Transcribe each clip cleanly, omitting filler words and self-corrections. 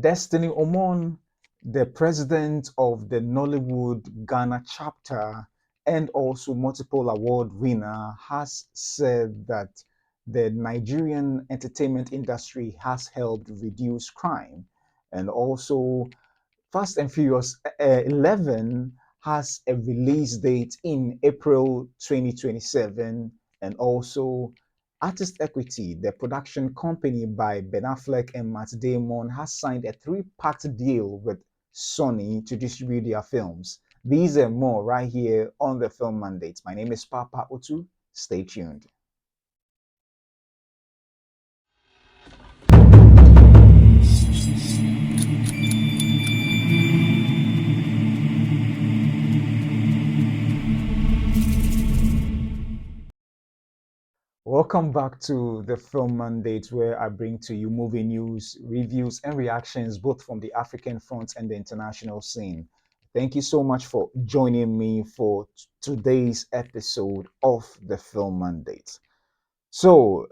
Destiny Omon, the president of the Nollywood Ghana chapter and also multiple award winner, has said that the Nigerian entertainment industry has helped reduce crime. And also, Fast and Furious 11 has a release date in April 2027, and also Artist Equity, the production company by Ben Affleck and Matt Damon, has signed a three-part deal with Sony to distribute their films. These and more right here on the Film Mandate. My name is Papa Otu. Stay tuned. Welcome back to the Film Mandate, where I bring to you movie news, reviews, and reactions both from the African front and the international scene. Thank you so much for joining me for today's episode of the Film Mandate. So,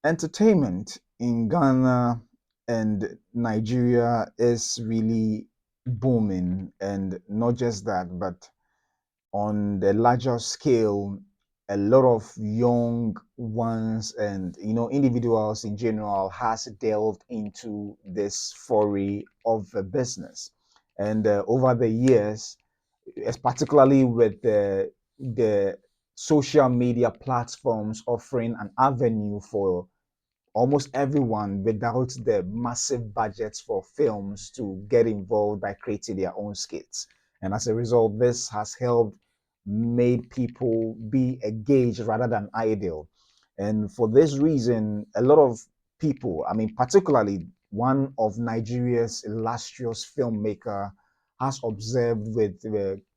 entertainment in Ghana and Nigeria is really booming, and not just that, but on the larger scale, a lot of young ones and individuals in general has delved into this foray of the business, and over the years, particularly with the social media platforms offering an avenue for almost everyone without the massive budgets for films to get involved by creating their own skits. And as a result, this has helped made people be engaged rather than idle. And for this reason, a lot of people, I mean, particularly one of Nigeria's illustrious filmmaker, has observed with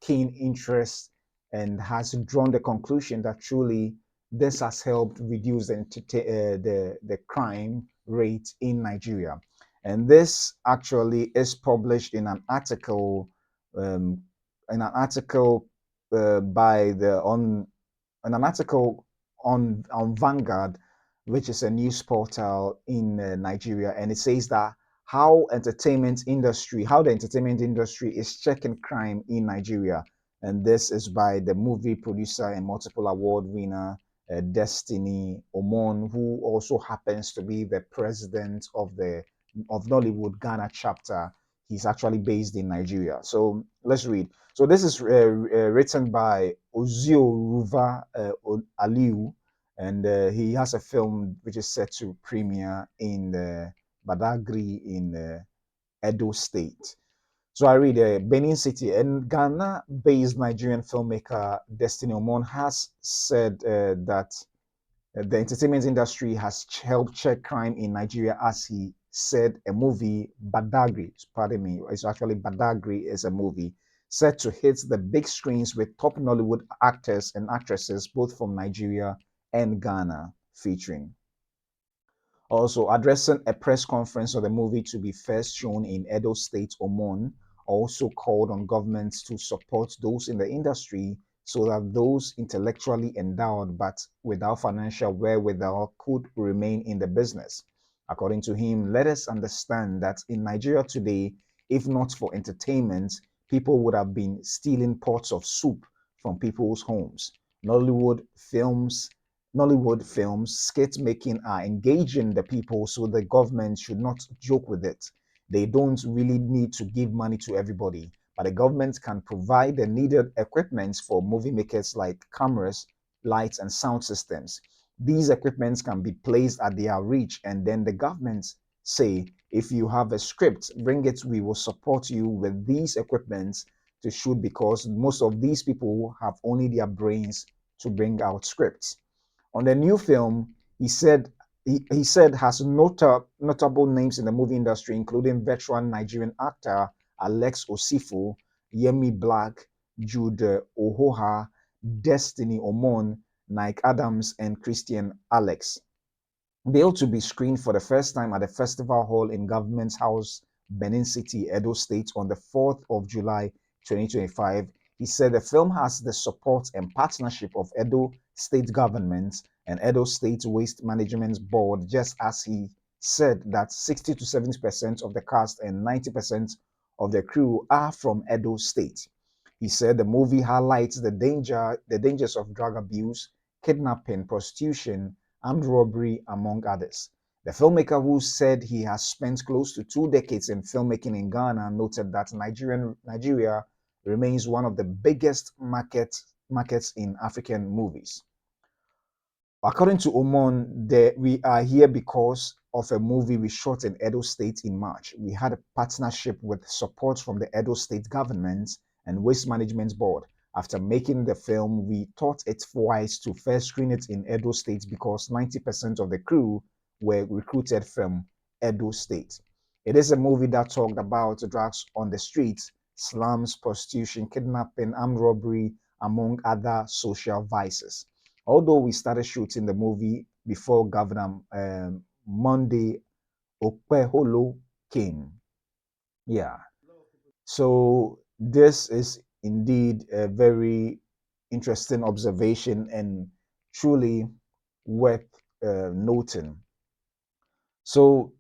keen interest and has drawn the conclusion that truly this has helped reduce the crime rate in Nigeria. And this actually is published um, in an article by the on in an article on Vanguard, which is a news portal in Nigeria, and it says that how the entertainment industry is checking crime in Nigeria, and this is by the movie producer and multiple award winner Destiny Omon, who also happens to be the president of Nollywood Ghana chapter. He's actually based in Nigeria. So let's read. So this is written by Ozio Ruva Aliu, and he has a film which is set to premiere in Badagry in Edo State. So I read Benin City, and Ghana-based Nigerian filmmaker Destiny Omon has said that the entertainment industry has helped check crime in Nigeria, as he said a movie, Badagry, pardon me, it's actually Badagry is a movie set to hit the big screens with top Nollywood actors and actresses, both from Nigeria and Ghana, featuring. Also, addressing a press conference of the movie to be first shown in Edo State, Omon also called on governments to support those in the industry so that those intellectually endowed but without financial wherewithal could remain in the business. According to him, let us understand that in Nigeria today, if not for entertainment, people would have been stealing pots of soup from people's homes. Nollywood films Nollywood films, skit making are engaging the people, so the government should not joke with it. They don't really need to give money to everybody, but the government can provide the needed equipment for movie makers like cameras, lights, and sound systems. These equipments can be placed at their reach, and then the government say, if you have a script, bring it, we will support you with these equipments to shoot, because most of these people have only their brains to bring out scripts. On the new film, he said has notable names in the movie industry, including veteran Nigerian actor Alex Osifo, Yemi Black, Jude Ohoha, Destiny Omon, Nike Adams, and Christian Alex. Billed to be screened for the first time at the Festival Hall in Government House, Benin City, Edo State on the 4th of July 2025. He said the film has the support and partnership of Edo State Government and Edo State Waste Management Board, just as he said that 60 to 70% of the cast and 90% of the crew are from Edo State. He said the movie highlights the dangers of drug abuse, kidnapping, prostitution, armed robbery, among others. The filmmaker, who said he has spent close to 2 decades in filmmaking in Ghana, noted that Nigeria remains one of the biggest markets in African movies. According to Omon, we are here because of a movie we shot in Edo State in March. We had a partnership with support from the Edo State government and Waste Management Board. After making the film, we thought it wise to first screen it in Edo State because 90% of the crew were recruited from Edo State. It is a movie that talked about drugs on the streets, slums, prostitution, kidnapping, armed robbery, among other social vices. Although we started shooting the movie before Governor Monday Okpeholo came. Yeah. So this is indeed a very interesting observation and truly worth noting. So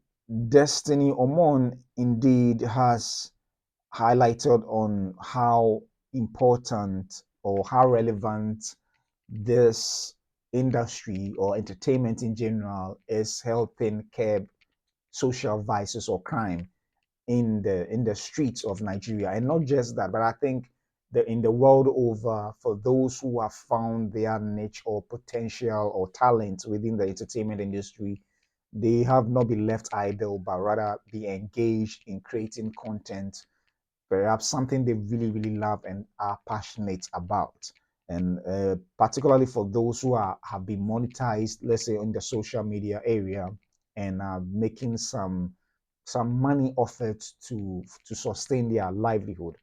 Destiny Omon indeed has highlighted on how important or how relevant this industry or entertainment in general is helping curb social vices or crime in the streets of Nigeria. And not just that, but I think that in the world over, for those who have found their niche or potential or talent within the entertainment industry, they have not been left idle, but rather be engaged in creating content, perhaps something they really, really love and are passionate about. And particularly for those who have been monetized, let's say in the social media area, and are making some money off it to sustain their livelihood.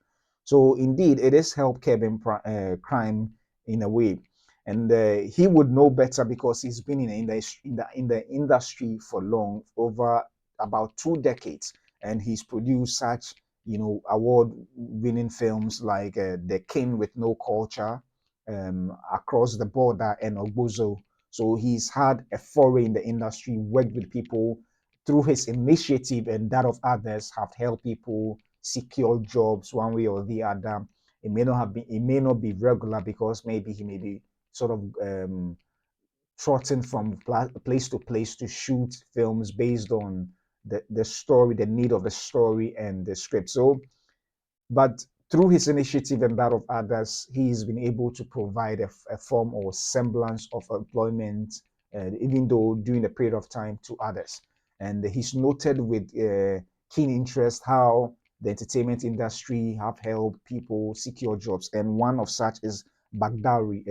So indeed, it is help curbing crime in a way. And he would know better because he's been in the industry for long, over about 2 decades, and he's produced such award-winning films like The King with No Culture, Across the Border, and Ogbozo. So he's had a foray in the industry, worked with people through his initiative and that of others, have helped people secure jobs one way or the other. It may not be regular because maybe he may be sort of trotting from place to place to shoot films based on the story, the need of the story and the script. So but through his initiative and that of others, he's been able to provide a form or semblance of employment, even though during a period of time, to others. And he's noted with keen interest how the entertainment industry have helped people secure jobs. And one of such is Bagdari.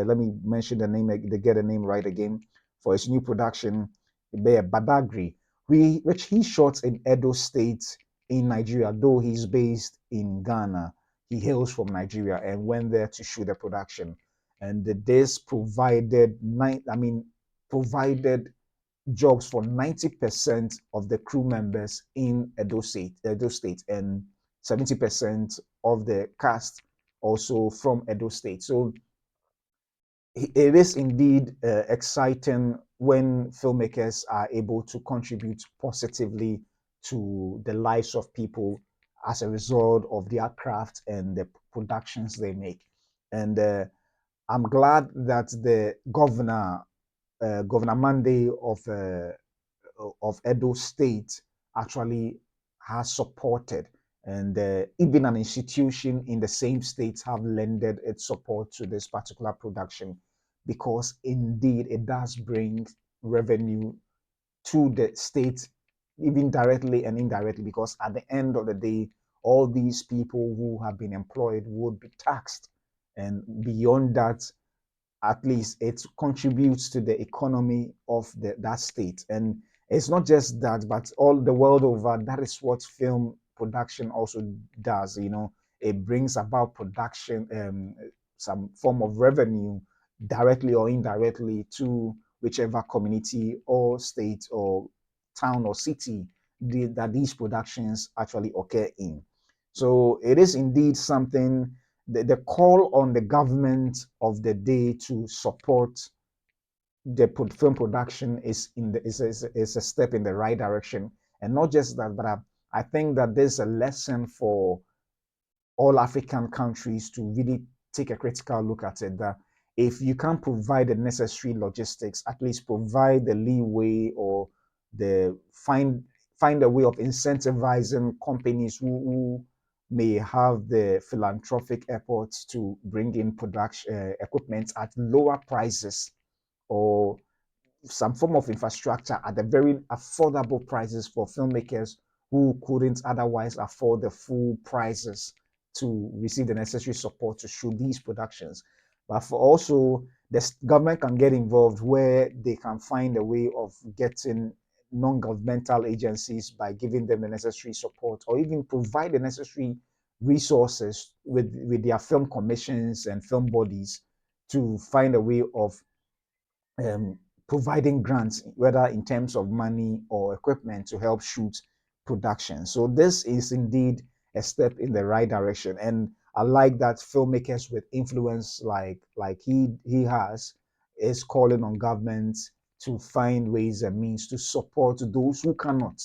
Let me mention the name, to get the name right again, for his new production, Badagry, which he shot in Edo State in Nigeria, though he's based in Ghana. He hails from Nigeria and went there to shoot the production. And this provided jobs for 90% of the crew members in Edo State, and 70% of the cast also from Edo State. So it is indeed exciting when filmmakers are able to contribute positively to the lives of people as a result of their craft and the productions they make. And I'm glad that the Governor Monday of Edo State actually has supported, and even an institution in the same state have lended its support to this particular production, because indeed it does bring revenue to the state, even directly and indirectly, because at the end of the day, all these people who have been employed would be taxed. And beyond that, at least it contributes to the economy of that state. And it's not just that, but all the world over, that is what film production also does. It brings about production, some form of revenue, directly or indirectly, to whichever community or state or town or city that these productions actually occur in. So it is indeed something, the call on the government of the day to support the film production is is a step in the right direction. And not just that, but I think that there's a lesson for all African countries to really take a critical look at it. That if you can't provide the necessary logistics, at least provide the leeway or the find a way of incentivizing companies who may have the philanthropic efforts to bring in production equipment at lower prices, or some form of infrastructure at the very affordable prices for filmmakers who couldn't otherwise afford the full prices to receive the necessary support to shoot these productions. But for also, the government can get involved where they can find a way of getting non-governmental agencies by giving them the necessary support, or even provide the necessary resources with their film commissions and film bodies to find a way of um, providing grants, whether in terms of money or equipment, to help shoot production. So this is indeed a step in the right direction, and I like that filmmakers with influence, like he has, is calling on governments to find ways and means to support those who cannot,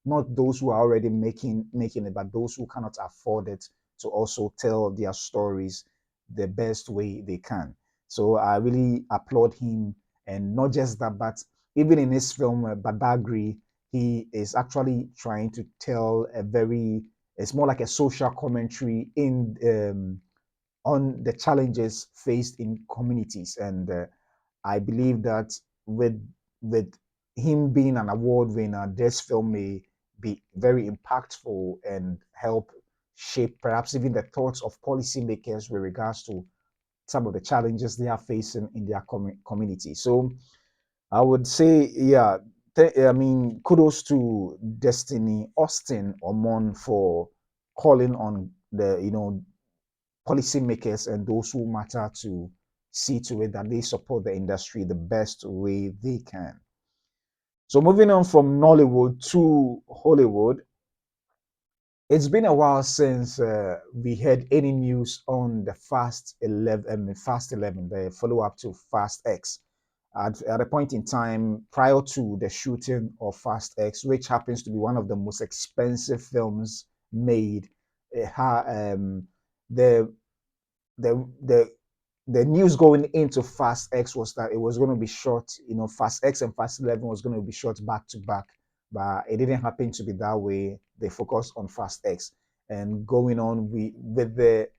not those who are already making it, but those who cannot afford it, to also tell their stories the best way they can. So I really applaud him. And not just that, but even in his film Badagry, he is actually trying to tell a very, it's more like a social commentary in on the challenges faced in communities. And I believe that with with him being an award winner, this film may be very impactful and help shape perhaps even the thoughts of policymakers with regards to some of the challenges they are facing in their community. So I would say, yeah, I mean, kudos to Destiny Austin Omon for calling on the, policymakers and those who matter to see to it that they support the industry the best way they can. So moving on from Nollywood to Hollywood, it's been a while since we had any news on the Fast 11, the follow-up to Fast X. At a point in time prior to the shooting of Fast X, which happens to be one of the most expensive films made, the the the news going into Fast X was that it was going to be shot, Fast X and Fast 11 was going to be shot back to back, but it didn't happen to be that way. They focused on Fast X, and going on with the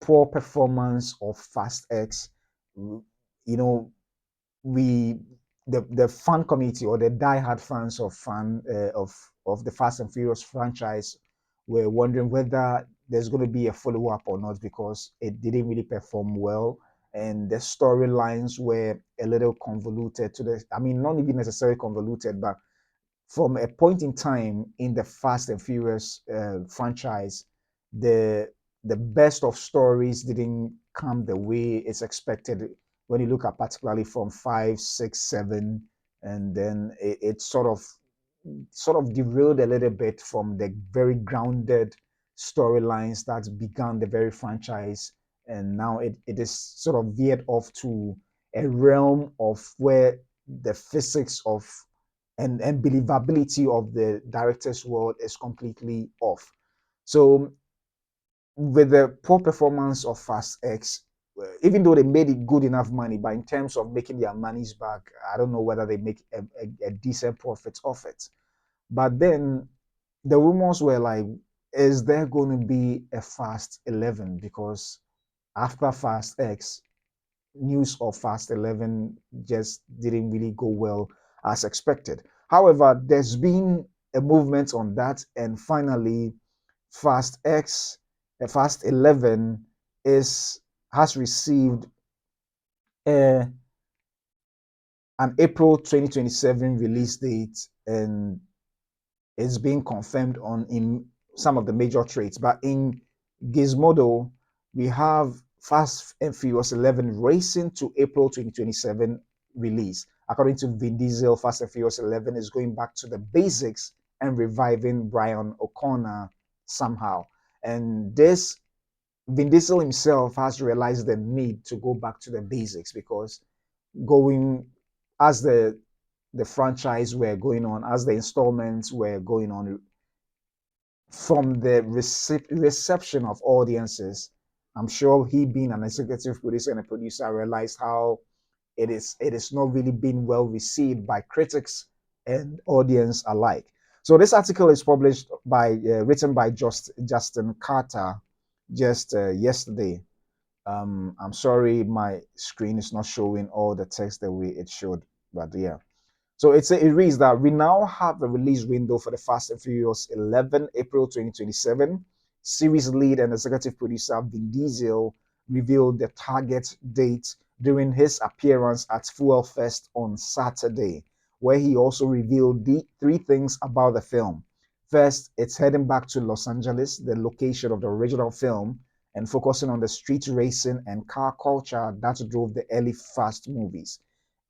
poor performance of Fast X, you know, we the fan community, or the diehard fans of the Fast and Furious franchise, were wondering whether there's going to be a follow up or not, because it didn't really perform well, and the storylines were a little convoluted I mean, not even necessarily convoluted, but from a point in time in the Fast and Furious franchise, the the best of stories didn't come the way it's expected. When you look at particularly from 5, 6, 7, and then it sort of derailed a little bit from the very grounded storylines that began the very franchise, and now it is sort of veered off to a realm of where the physics of and believability of the director's world is completely off. So with the poor performance of Fast X, even though they made it good enough money, but in terms of making their monies back, I don't know whether they make a decent profit off it. But then the rumors were like, is there going to be a Fast 11? Because after Fast X, news of Fast 11 just didn't really go well as expected. However, there's been a movement on that, and finally, Fast X, Fast 11 has received a, an April 2027 release date, and it's being confirmed on in some of the major trades. But in Gizmodo, we have Fast and Furious 11 racing to April 2027 release. According to Vin Diesel, Fast and Furious 11 is going back to the basics and reviving Brian O'Connor somehow. And this, Vin Diesel himself has realized the need to go back to the basics, because going as the franchise were going on, as the installments were going on, from the reception of audiences, I'm sure he being an executive producer and a producer realized how it is not really being well received by critics and audience alike. So this article is published by written by Justin Carter just yesterday. I'm sorry my screen is not showing all the text the way it should, but yeah. So it reads that we now have a release window for the Fast and Furious 11, April 2027. Series lead and executive producer Vin Diesel revealed the target date during his appearance at Fuel Fest on Saturday, where he also revealed the three things about the film. First, it's heading back to Los Angeles, the location of the original film, and focusing on the street racing and car culture that drove the early Fast movies.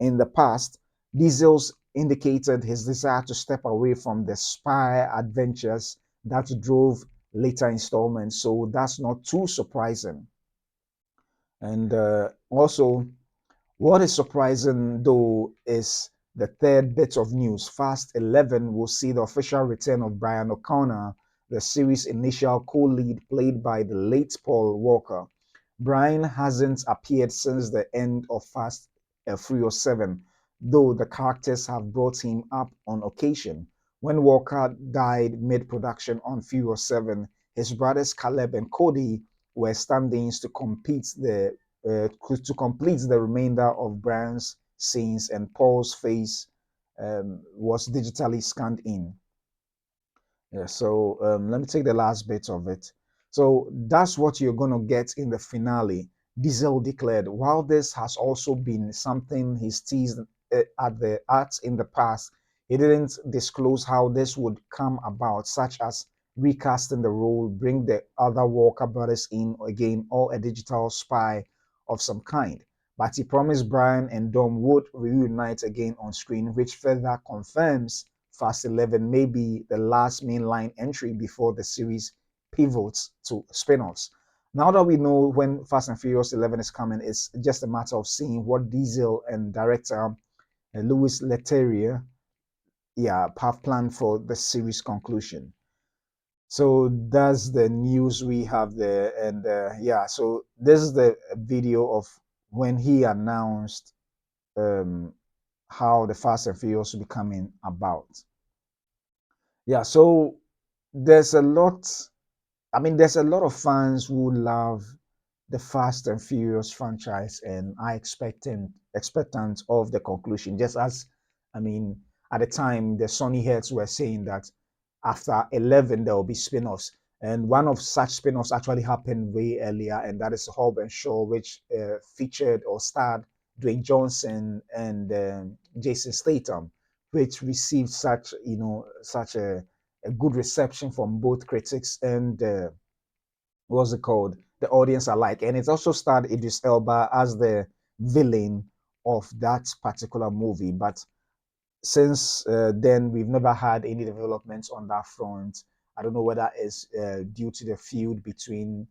In the past, Diesel's indicated his desire to step away from the spy adventures that drove later installments, so that's not too surprising. And also, what is surprising though is the third bit of news. Fast 11 will see the official return of Brian O'Connor, the series' initial co-lead played by the late Paul Walker. Brian hasn't appeared since the end of Fast Furious 7, though the characters have brought him up on occasion. When Walker died mid-production on Furious 7, his brothers Caleb and Cody were stand-ins to complete the remainder of Brian's scenes, and Paul's face was digitally scanned in. Yeah, so let me take the last bit of it. So that's what you're going to get in the finale. Diesel declared, while this has also been something he's teased at the arts in the past, he didn't disclose how this would come about, such as recasting the role, bring the other Walker brothers in again, or a digital spy of some kind. But he promised Brian and Dom would reunite again on screen, which further confirms Fast 11 may be the last mainline entry before the series pivots to spin-offs. Now that we know when Fast and Furious 11 is coming, it's just a matter of seeing what Diesel and director Louis Leterrier have planned for the series conclusion. So that's the news we have there. And so this is the video of when he announced how the Fast and Furious will be coming about. Yeah, so there's a lot. I mean, there's a lot of fans who love the Fast and Furious franchise, and I expectant of the conclusion. Just as, I mean, at the time, the Sony heads were saying that after 11 there will be spin-offs, and one of such spin-offs actually happened way earlier, and that is Hobbs and Shaw, which featured or starred Dwayne Johnson and Jason Statham, which received such a good reception from both critics and what's it called, the audience alike. And it also starred Idris Elba as the villain of that particular movie. But since then, we've never had any developments on that front. I don't know whether it's due to the feud between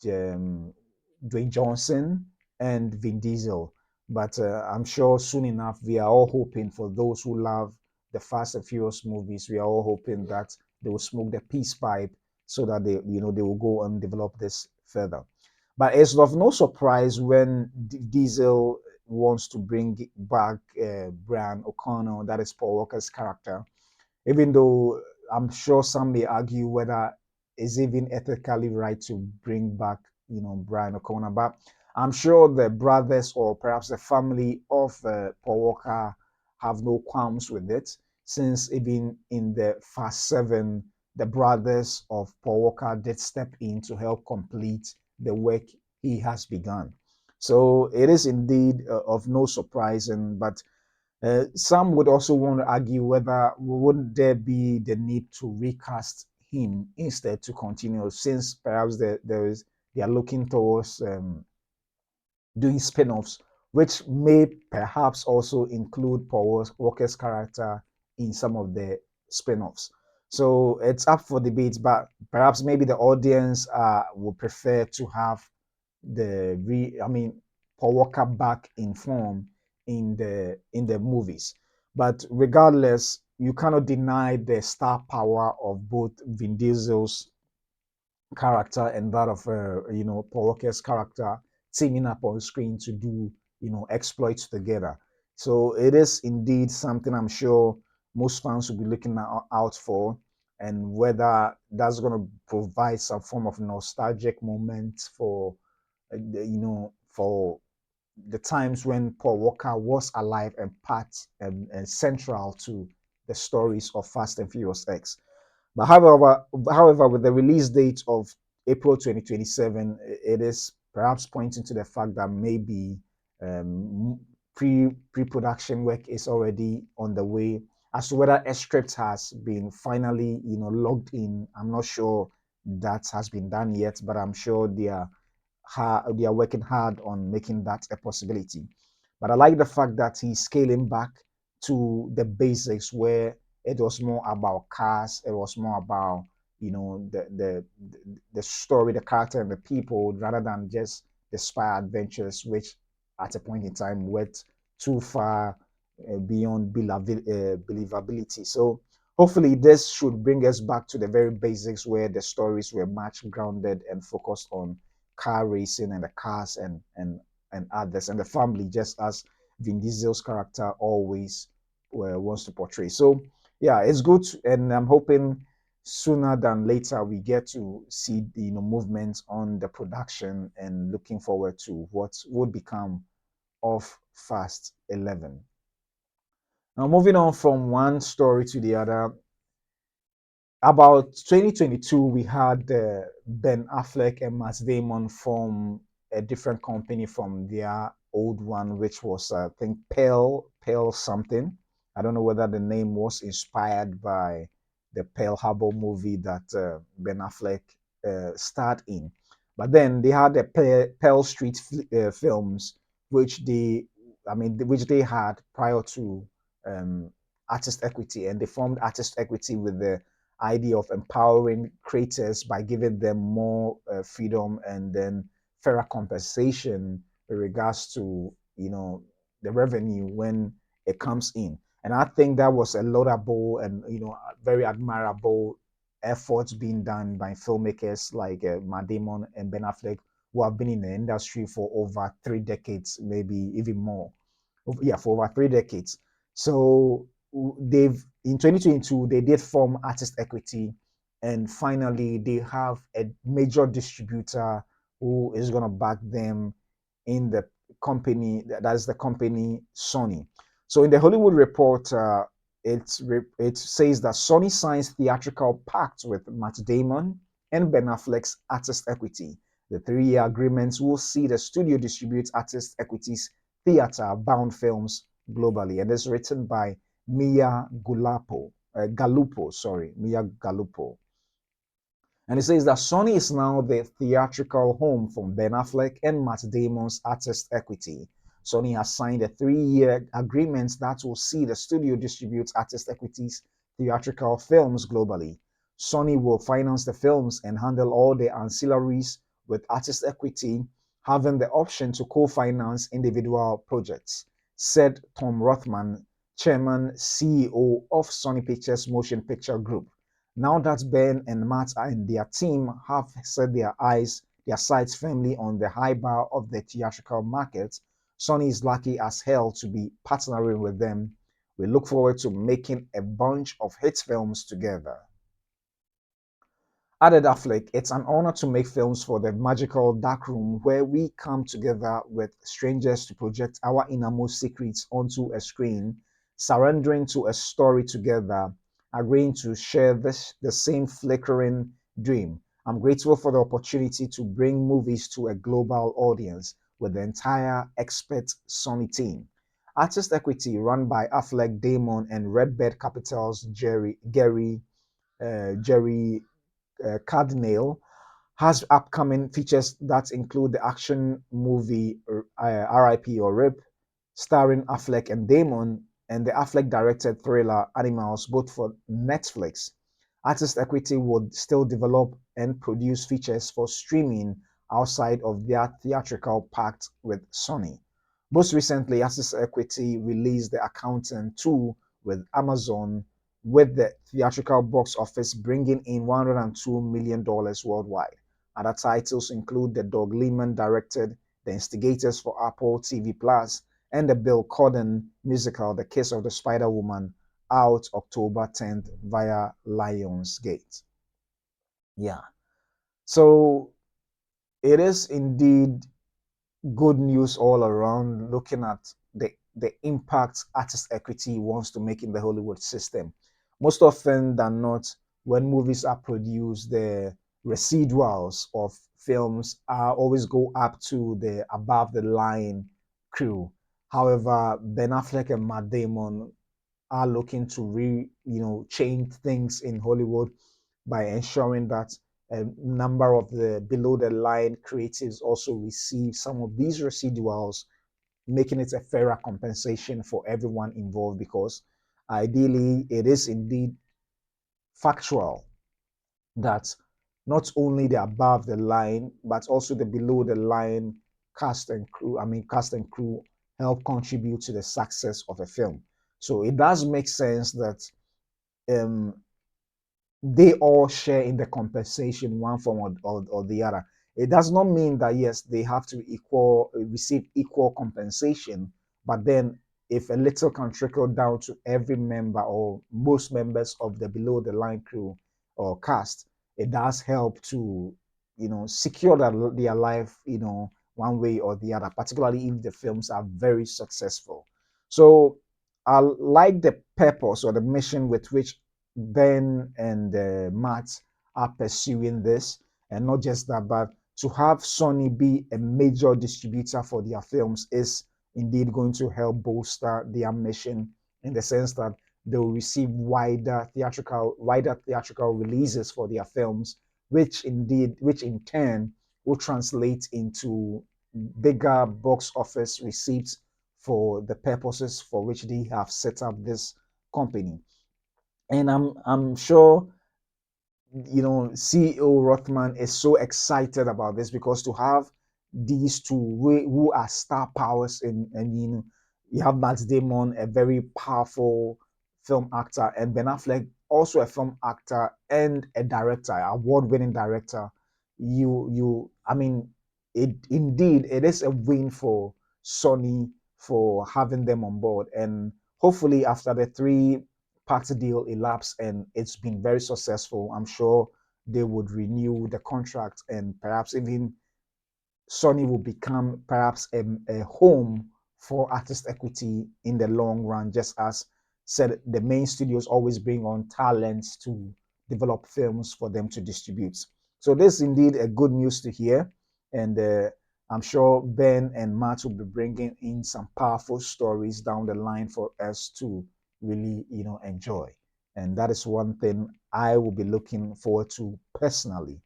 um, Dwayne Johnson and Vin Diesel. But I'm sure soon enough, we are all hoping, for those who love the Fast and Furious movies, we are all hoping that they will smoke the peace pipe so that they will go and develop this further. But it's of no surprise when Diesel wants to bring back Brian O'Connor, that is Paul Walker's character, even though I'm sure some may argue whether it's even ethically right to bring back, Brian O'Connor. But I'm sure the brothers or perhaps the family of Paul Walker have no qualms with it, since even in the Fast 7, the brothers of Paul Walker did step in to help complete the work he has begun. So it is indeed of no surprise, but some would also want to argue whether wouldn't there be the need to recast him instead to continue, since perhaps they are looking towards doing spin-offs, which may perhaps also include Paul Walker's character in some of the spin-offs. So it's up for debate, but perhaps maybe the audience would prefer to have Paul Walker back in form in the movies. But regardless, you cannot deny the star power of both Vin Diesel's character and that of Paul Walker's character teaming up on screen to do exploits together. So it is indeed something I'm sure most fans will be looking out for, and whether that's going to provide some form of nostalgic moment for for the times when Paul Walker was alive and part and central to the stories of Fast and Furious X. But however, with the release date of April 2027, it is perhaps pointing to the fact that maybe pre-production work is already on the way. As to whether a script has been finally, logged in, I'm not sure that has been done yet, but I'm sure they are working hard on making that a possibility. But I like the fact that he's scaling back to the basics where it was more about cars, it was more about the story, the character, and the people, rather than just the spy adventures, which at a point in time went too far beyond believability. So hopefully this should bring us back to the very basics where the stories were much grounded and focused on car racing and the cars and others and the family, just as Vin Diesel's character always wants to portray. So yeah, it's good, and I'm hoping sooner than later we get to see the movement on the production, and looking forward to what would become of Fast 11. Now, moving on from one story to the other, about 2022, we had Ben Affleck and Matt Damon form a different company from their old one, which was, I think, Pale something. I don't know whether the name was inspired by the Pearl Harbor movie that Ben Affleck starred in. But then they had the Pearl Street films, which which they had prior to um, Artist Equity, and they formed Artist Equity with the idea of empowering creators by giving them more freedom and then fairer compensation with regards to the revenue when it comes in. And I think that was a laudable and very admirable efforts being done by filmmakers like Matt Damon and Ben Affleck, who have been in the industry for over 3 decades, maybe even more. Yeah, for over 3 decades. So they've in 2022 they did form Artist Equity, and finally they have a major distributor who is going to back them in the company, that is the company Sony. So in the Hollywood Report, it says that Sony signs theatrical pact with Matt Damon and Ben Affleck's Artist Equity. The 3-year agreements will see the studio distribute Artist Equity's theater-bound films globally, and it's written by Mia Gallupo. And it says that Sony is now the theatrical home for Ben Affleck and Matt Damon's Artist Equity. Sony has signed a 3-year agreement that will see the studio distribute Artist Equity's theatrical films globally. Sony will finance the films and handle all the ancillaries, with Artist Equity having the option to co-finance individual projects, said Tom Rothman, chairman CEO of Sony Pictures Motion Picture Group. Now that Ben and Matt and their team have set their sights firmly on the high bar of the theatrical market, Sony is lucky as hell to be partnering with them. We look forward to making a bunch of hit films together. Added Affleck, it's an honor to make films for the magical dark room where we come together with strangers to project our innermost secrets onto a screen, surrendering to a story together, agreeing to share the same flickering dream. I'm grateful for the opportunity to bring movies to a global audience with the entire expert Sony team. Artist Equity, run by Affleck Damon and Redbird Capital's Jerry Cardinale, has upcoming features that include the action movie RIP or RIP, starring Affleck and Damon, and the Affleck directed thriller Animals, both for Netflix. Artist Equity would still develop and produce features for streaming outside of their theatrical pact with Sony. Most recently, Access Equity released the Accountant 2 with Amazon, with the theatrical box office bringing in $102 million worldwide. Other titles include the Doug Liman directed The Instigators for Apple TV Plus and the Bill Corden musical The Kiss of the Spider Woman, out October 10th via Lionsgate. Yeah. So it is indeed good news all around, looking at the impact artist equity wants to make in the Hollywood system. Most often than not, when movies are produced, the residuals of films are always go up to the above the line crew. However, Ben Affleck and Matt Damon are looking to change things in Hollywood by ensuring that a number of the below the line creatives also receive some of these residuals, making it a fairer compensation for everyone involved, because ideally it is indeed factual that not only the above the line but also the below the line cast and crew help contribute to the success of a film. So it does make sense that um, they all share in the compensation one form or the other. It does not mean that yes, they have to receive equal compensation, but then if a little can trickle down to every member or most members of the below the line crew or cast, it does help to secure their life, one way or the other, particularly if the films are very successful. So I like the purpose or the mission with which Ben and Matt are pursuing this, and not just that, but to have Sony be a major distributor for their films is indeed going to help bolster their mission, in the sense that they will receive wider theatrical releases for their films, which in turn will translate into bigger box office receipts for the purposes for which they have set up this company. And I'm sure CEO Rothman is so excited about this, because to have these two who are star powers and you have Matt Damon, a very powerful film actor, and Ben Affleck, also a film actor and a director, award-winning director. I mean, it is a win for Sony for having them on board, and hopefully after the three-party deal elapsed and it's been very successful, I'm sure they would renew the contract, and perhaps even Sony will become perhaps a home for artist equity in the long run, just as said the main studios always bring on talents to develop films for them to distribute. So this is indeed a good news to hear, and I'm sure Ben and Matt will be bringing in some powerful stories down the line for us to really enjoy, and that is one thing I will be looking forward to personally.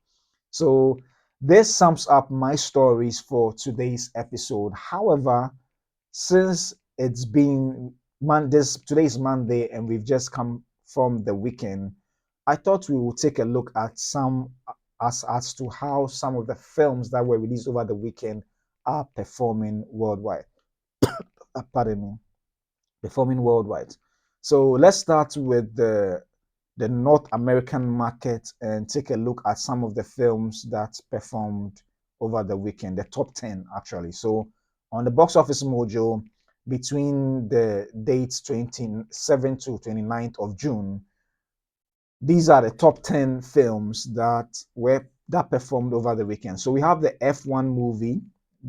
So this sums up my stories for today's episode. However, since it's been today's Monday and we've just come from the weekend, I thought we would take a look at as to how some of the films that were released over the weekend are performing worldwide. Pardon me, performing worldwide. So let's start with the North American market and take a look at some of the films that performed over the weekend, the top 10 actually. So on the box office mojo, between the dates 27th to 29th of June, these are the top 10 films that performed over the weekend. So we have the F1 movie,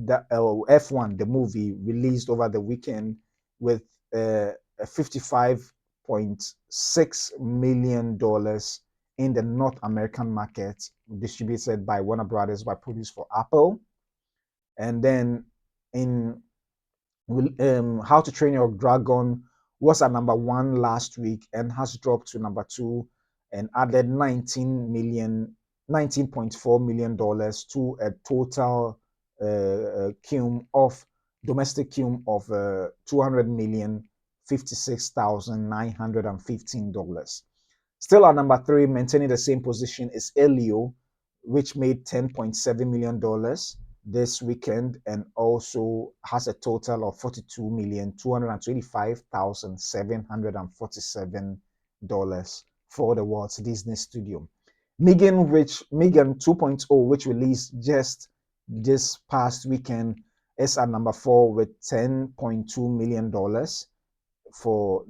F1 the movie released over the weekend with a $55.6 million in the North American market, distributed by Warner Brothers, by produced for Apple. And then in How to Train Your Dragon was at number one last week and has dropped to number two and added $19.4 million to a total domestic cum of 200,056,915 dollars. Still at number three, maintaining the same position, is Elio, which made $10.7 million. this weekend, and also has a total of $42,225,747 for the Walt Disney Studio. Megan 2.0, which released just this past weekend, is at number 4 with $10.2 million for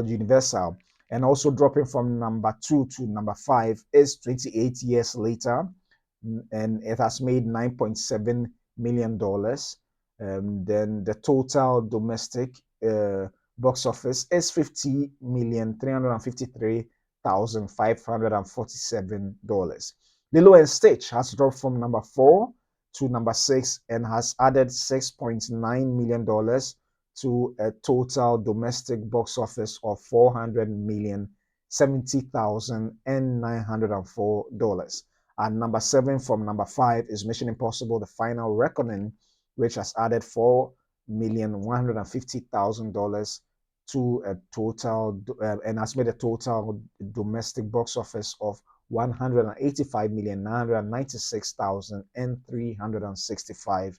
Universal. And also dropping from number 2 to number 5 is 28 Years Later, and it has made $9.7 million. Then the total domestic box office is $50,353,547. Lilo and Stitch has dropped from number 4 to number 6 and has added $6.9 million to a total domestic box office of $470,070,904. And number 7 from number 5 is Mission Impossible: The Final Reckoning, which has added $4,150,000 to a total and has made a total domestic box office of $185,996,365.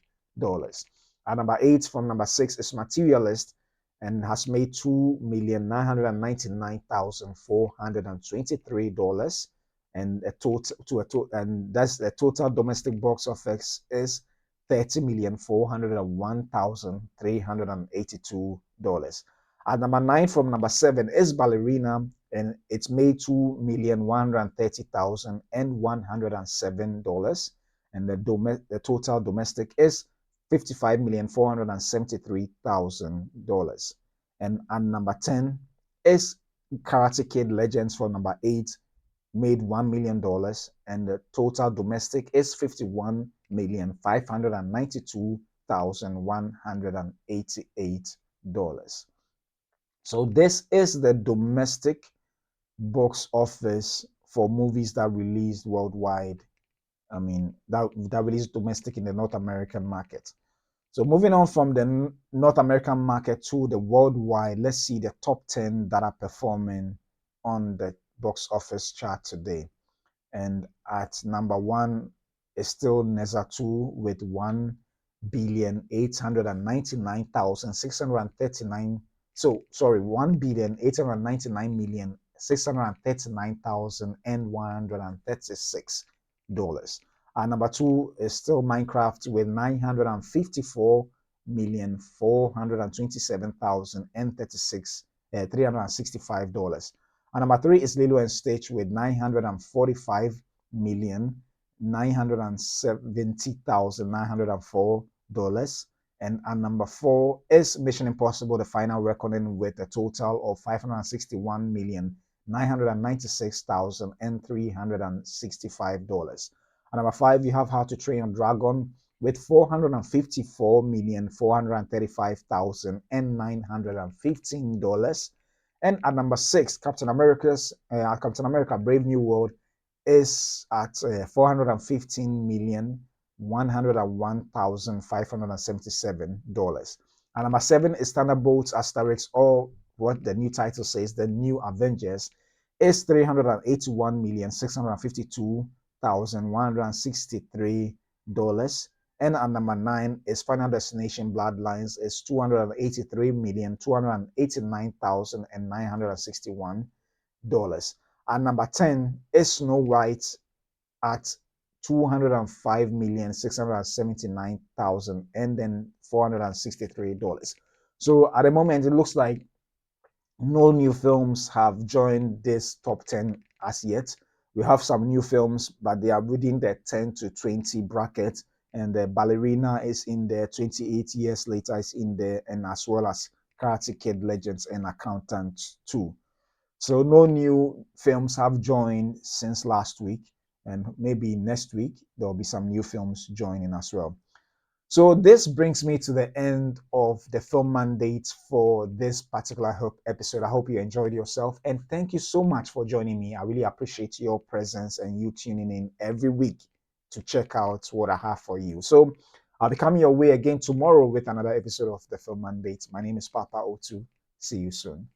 And number 8 from number 6 is Materialist and has made $2,999,423, and that's the total domestic box office is $30,401,382. At number 9 from number 7 is Ballerina, and it's made $2,130,107, and the total domestic is $55,473,000. And number 10 is Karate Kid Legends for number 8, made $1 million, and the total domestic is $51,592,188. So this is the domestic box office for movies that released worldwide. I mean, that released domestic in the North American market. So moving on from the North American market to the worldwide, let's see the top 10 that are performing on the box office chart today. And at number 1 is still Neza 2 with 1,899,639. So sorry, $1,899,639,136. And number 2 is still Minecraft with $954,427,365. And number 3 is Lilo and Stitch with $945,970,904. And number 4 is Mission Impossible: The Final Reckoning with a total of $561,996,365. And number 5, you have How to Train Your Dragon with $454,435,915. And at number 6, Captain America: Brave New World is at $415,101,577. And number 7 is Thunderbolts Asterix, or what the new title says, The New Avengers, is $381,652,163. And at number 9 is Final Destination Bloodlines, is $283,289,961. And number 10 is Snow White at $205,679,000 and then $463. So at the moment, it looks like no new films have joined this top 10 as yet. We have some new films, but they are within the 10 to 20 bracket. And the Ballerina is in there, 28 Years Later is in there, and as well as Karate Kid Legends and Accountant 2. So no new films have joined since last week, and maybe next week there'll be some new films joining as well. So this brings me to the end of the film mandate for this particular episode. I hope you enjoyed yourself, and thank you so much for joining me. I really appreciate your presence and you tuning in every week to check out what I have for you. So I'll be coming your way again tomorrow with another episode of the film mandate. My name is Papa O2. See you soon.